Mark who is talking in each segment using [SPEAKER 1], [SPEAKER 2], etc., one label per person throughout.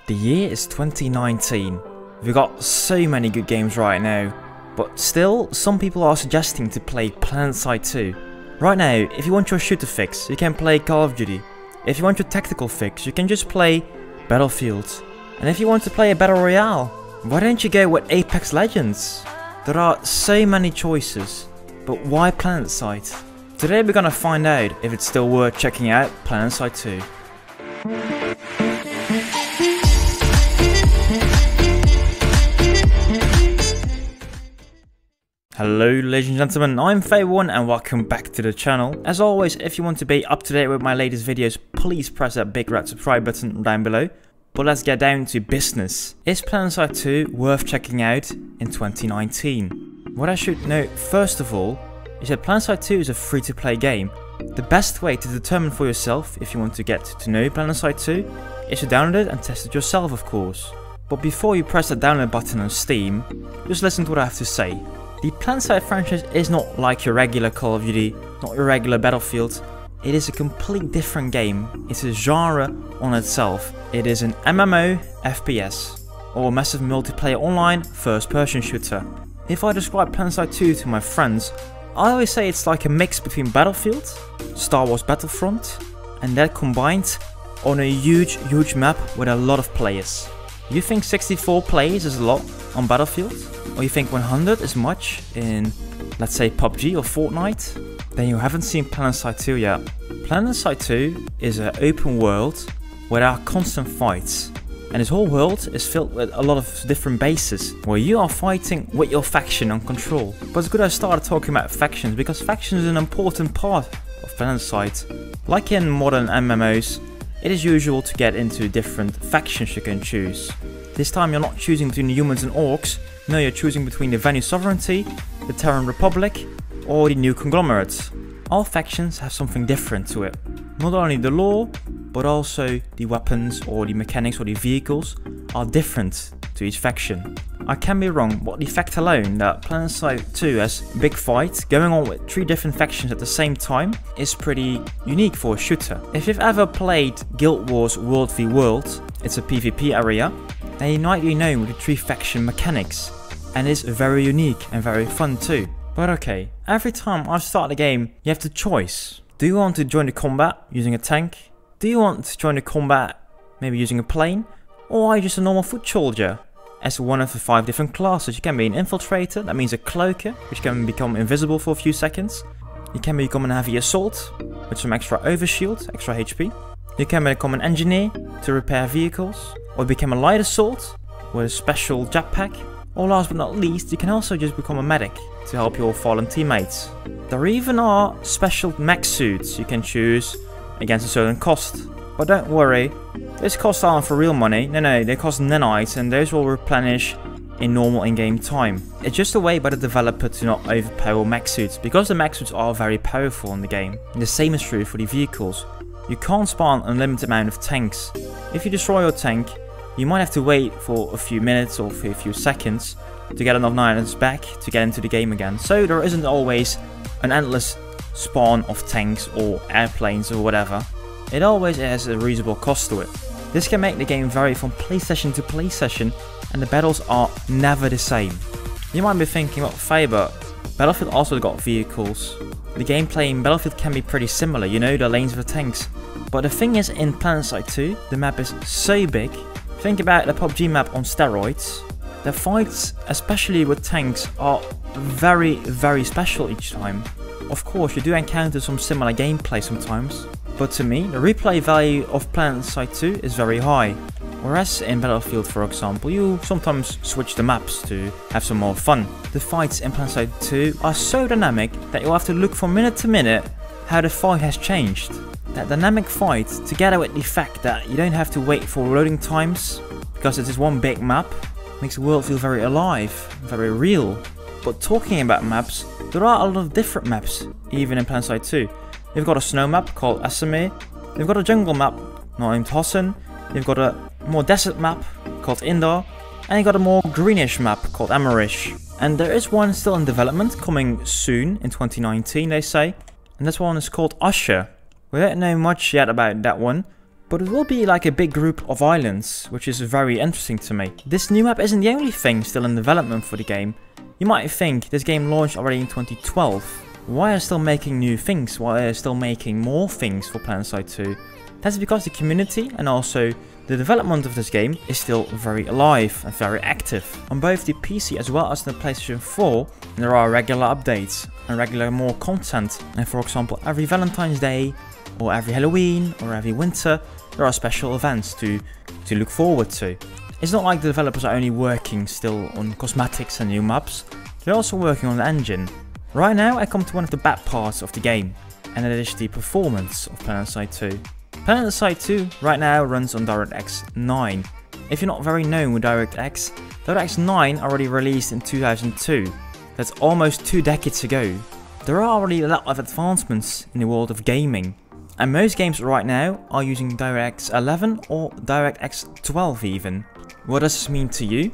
[SPEAKER 1] The year is 2019. We've got so many good games right now, but still, some people are suggesting to play Planetside 2. Right now, if you want your shooter fix, you can play Call of Duty. If you want your tactical fix, you can just play Battlefield. And if you want to play a Battle Royale, why don't you go with Apex Legends? There are so many choices, but why Planetside? Today we're gonna find out if it's still worth checking out Planetside 2. Hello ladies and gentlemen, I'm Fable1 and welcome back to the channel. As always, if you want to be up to date with my latest videos, please press that big red subscribe button down below. But let's get down to business. Is Planetside 2 worth checking out in 2019? What I should note first of all is that Planetside 2 is a free-to-play game. The best way to determine for yourself if you want to get to know Planetside 2 is to download it and test it yourself, of course. But before you press the download button on Steam, just listen to what I have to say. The Planetside franchise is not like your regular Call of Duty, not your regular Battlefield. It is a completely different game. It's a genre on itself. It is an MMO FPS, or a massive multiplayer online first-person shooter. If I describe Planetside 2 to my friends, I always say it's like a mix between Battlefield, Star Wars Battlefront, and that combined on a huge map with a lot of players. You think 64 players is a lot on Battlefield? Or you think 100 is much in, let's say, PUBG or Fortnite? Then you haven't seen Planetside 2 yet. Planetside 2 is an open world where there are constant fights. And this whole world is filled with a lot of different bases where you are fighting with your faction on control. But it's good I started talking about factions because factions is an important part of Planetside. Like in modern MMOs, it is usual to get into different factions you can choose. This time you're not choosing between the humans and orcs, no, you're choosing between the Vanu Sovereignty, the Terran Republic, or the New Conglomerates. All factions have something different to it. Not only the lore, but also the weapons or the mechanics or the vehicles are different to each faction. I can be wrong, but the fact alone that Planetside 2 has big fights going on with 3 different factions at the same time is pretty unique for a shooter. If you've ever played Guild Wars World v World, it's a PvP area, then you might be known with the 3 faction mechanics, and it's very unique and very fun too. But okay, every time I start the game, you have the choice. Do you want to join the combat using a tank? Do you want to join the combat maybe using a plane? Or are you just a normal foot soldier? As one of the 5 different classes, you can be an infiltrator, that means a cloaker, which can become invisible for a few seconds. You can become an heavy assault, with some extra overshield, extra HP. You can become an engineer to repair vehicles, or become a light assault with a special jetpack. Or last but not least, you can also just become a medic to help your fallen teammates. There even are special mech suits you can choose against a certain cost. But don't worry, those costs aren't for real money, no, they cost nanites and those will replenish in normal in-game time. It's just a way by the developer to not overpower mech suits, because the mech suits are very powerful in the game. And the same is true for the vehicles. You can't spawn an unlimited amount of tanks. If you destroy your tank, you might have to wait for a few minutes or for a few seconds to get enough nanites back to get into the game again. So there isn't always an endless spawn of tanks or airplanes or whatever. It always has a reasonable cost to it. This can make the game vary from play session to play session, and the battles are never the same. You might be thinking, well, Faber, Battlefield also got vehicles. The gameplay in Battlefield can be pretty similar, you know, the lanes of the tanks. But the thing is, in Planetside 2, the map is so big. Think about the PUBG map on steroids. The fights, especially with tanks, are very special each time. Of course, you do encounter some similar gameplay sometimes, but to me, the replay value of Planetside 2 is very high. Whereas in Battlefield, for example, you sometimes switch the maps to have some more fun. The fights in Planetside 2 are so dynamic that you'll have to look from minute to minute how the fight has changed. That dynamic fight, together with the fact that you don't have to wait for loading times, because it is one big map, makes the world feel very alive, very real. But talking about maps, there are a lot of different maps, even in Planetside 2. You've got a snow map called Asame, you've got a jungle map named Hossen, you've got a more desert map called Indar, and you've got a more greenish map called Amerish. And there is one still in development, coming soon in 2019 they say, and this one is called Usher. We don't know much yet about that one, but it will be like a big group of islands, which is very interesting to me. This new map isn't the only thing still in development for the game. You might think this game launched already in 2012. Why are they still making new things? Why are they still making more things for Planetside 2? That's because the community and also the development of this game is still very alive and very active. On both the PC as well as the PlayStation 4, there are regular updates and regular more content. And for example, every Valentine's Day, or every Halloween, or every winter, there are special events to look forward to. It's not like the developers are only working still on cosmetics and new maps, they're also working on the engine. Right now I come to one of the bad parts of the game, and it is the performance of Planetside 2. Planetside 2 right now runs on DirectX 9. If you're not very known with DirectX, DirectX 9 already released in 2002. That's almost 2 decades ago. There are already a lot of advancements in the world of gaming. And most games right now are using DirectX 11 or DirectX 12 even. What does this mean to you?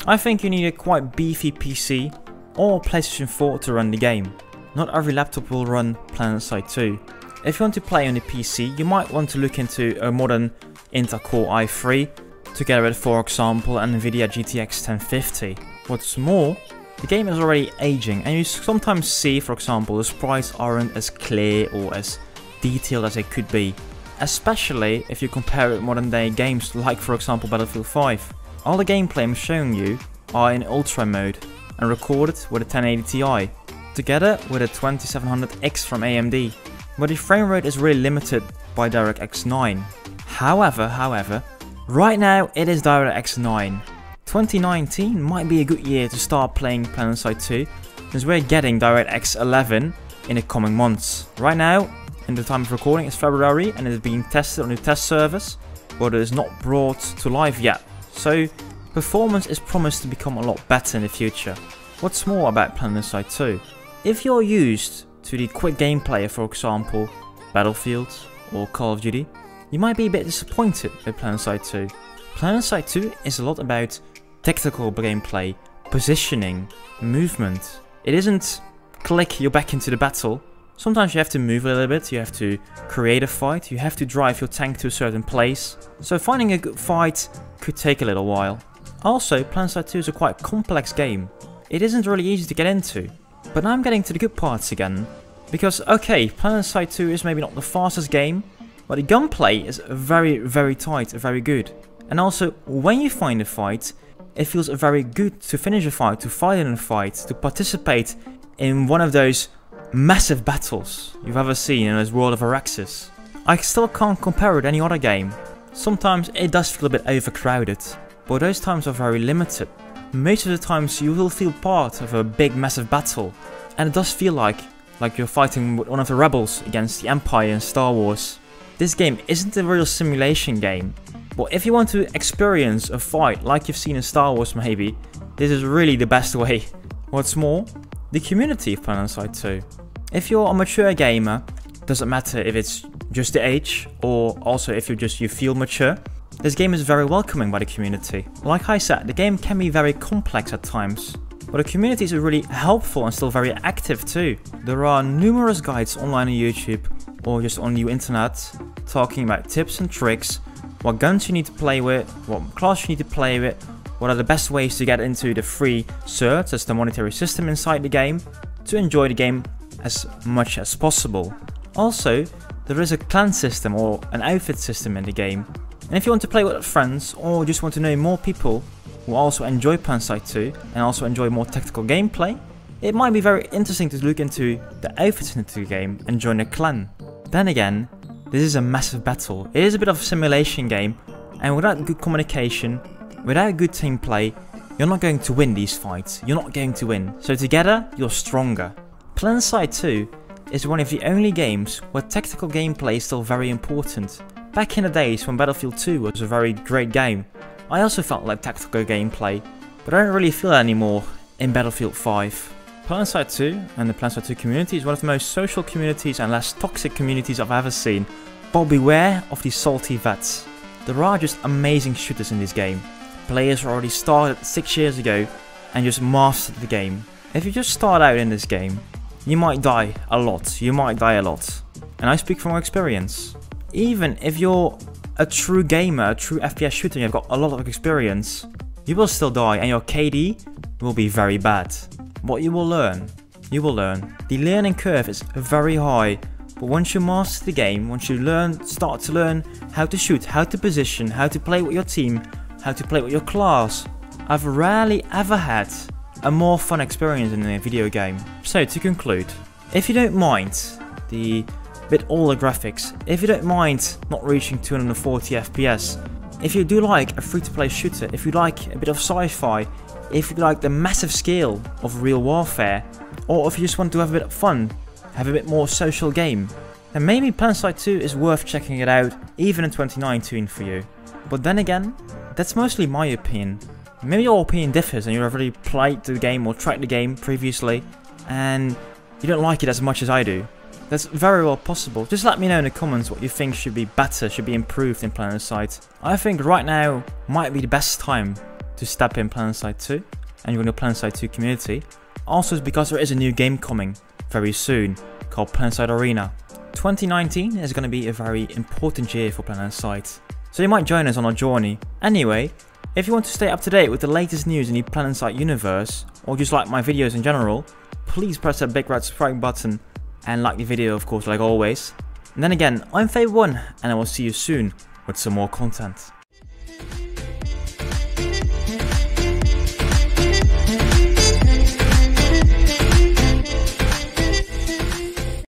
[SPEAKER 1] I think you need a quite beefy PC or PlayStation 4 to run the game. Not every laptop will run Planetside 2. If you want to play on the PC, you might want to look into a modern Intel Core i3 together with, for example, an Nvidia GTX 1050. What's more, the game is already aging and you sometimes see, for example, the sprites aren't as clear or as detailed as they could be, especially if you compare it with modern day games like, for example, Battlefield 5. All the gameplay I'm showing you are in ultra mode and recorded with a 1080 Ti, together with a 2700X from AMD, but the frame rate is really limited by DirectX 9. However, right now it is DirectX 9. 2019 might be a good year to start playing Planetside 2, since we're getting DirectX 11 in the coming months. Right now, in the time of recording, it's February and it is being tested on the test servers, but it is not brought to life yet. So performance is promised to become a lot better in the future. What's more about Planetside 2? If you're used to the quick gameplay, for example, Battlefield or Call of Duty, you might be a bit disappointed with Planetside 2. Planetside 2 is a lot about tactical gameplay, positioning, movement. It isn't click, you're back into the battle. Sometimes you have to move a little bit, you have to create a fight, you have to drive your tank to a certain place. So finding a good fight could take a little while. Also, Planetside 2 is a quite complex game. It isn't really easy to get into. But now I'm getting to the good parts again. Because, okay, Planetside 2 is maybe not the fastest game, but the gunplay is very tight, very good. And also, when you find a fight, it feels very good to finish a fight, to fight in a fight, to participate in one of those massive battles you've ever seen in this world of Araxis. I still can't compare it with any other game. Sometimes it does feel a bit overcrowded, but those times are very limited. Most of the times you will feel part of a big massive battle, and it does feel like you're fighting with one of the rebels against the Empire in Star Wars. This game isn't a real simulation game, but if you want to experience a fight like you've seen in Star Wars maybe, this is really the best way. What's more, the community of Planetside 2. If you're a mature gamer, doesn't matter if it's just the age or also if you feel mature, this game is very welcoming by the community. Like I said, the game can be very complex at times, but the community is really helpful and still very active too. There are numerous guides online on YouTube or just on the internet talking about tips and tricks, what guns you need to play with, what class you need to play with, what are the best ways to get into the free certs, that's the monetary system inside the game, to enjoy the game as much as possible. Also, there is a clan system or an outfit system in the game. And if you want to play with friends or just want to know more people who also enjoy Planetside 2 and also enjoy more tactical gameplay, it might be very interesting to look into the outfits into the game and join a clan. Then again, this is a massive battle. It is a bit of a simulation game, and without good communication, without good team play, you're not going to win these fights. You're not going to win. So together, you're stronger. Planetside 2 is one of the only games where tactical gameplay is still very important. Back in the days when Battlefield 2 was a very great game, I also felt like tactical gameplay, but I don't really feel that anymore in Battlefield 5. Planetside 2 and the Planetside 2 community is one of the most social communities and less toxic communities I've ever seen, but beware of these salty vets. There are just amazing shooters in this game. Players already started 6 years ago and just mastered the game. If you just start out in this game, you might die a lot, and I speak from experience. Even if you're a true gamer, a true FPS shooter, and you've got a lot of experience, you will still die and your KD will be very bad. What you will learn, The learning curve is very high, but once you master the game, once you start to learn how to shoot, how to position, how to play with your team, how to play with your class, I've rarely ever had a more fun experience in a video game. So to conclude, if you don't mind the bit older graphics, if you don't mind not reaching 240 FPS, if you do like a free-to-play shooter, if you like a bit of sci-fi, if you like the massive scale of real warfare, or if you just want to have a bit of fun, have a bit more social game, then maybe Planetside 2 is worth checking it out even in 2019 for you. But then again, that's mostly my opinion. Maybe your opinion differs and you've already played the game or tried the game previously and you don't like it as much as I do. That's very well possible. Just let me know in the comments what you think should be better, should be improved in Planetside. I think right now might be the best time to step in Planetside 2 and join the Planetside 2 community. Also it's because there is a new game coming very soon called Planetside Arena. 2019 is going to be a very important year for Planetside, so you might join us on our journey. Anyway, if you want to stay up to date with the latest news in the Planetside universe, or just like my videos in general, please press that big red subscribe button and like the video, of course, like always. And then again, I'm Fave1 and I will see you soon with some more content.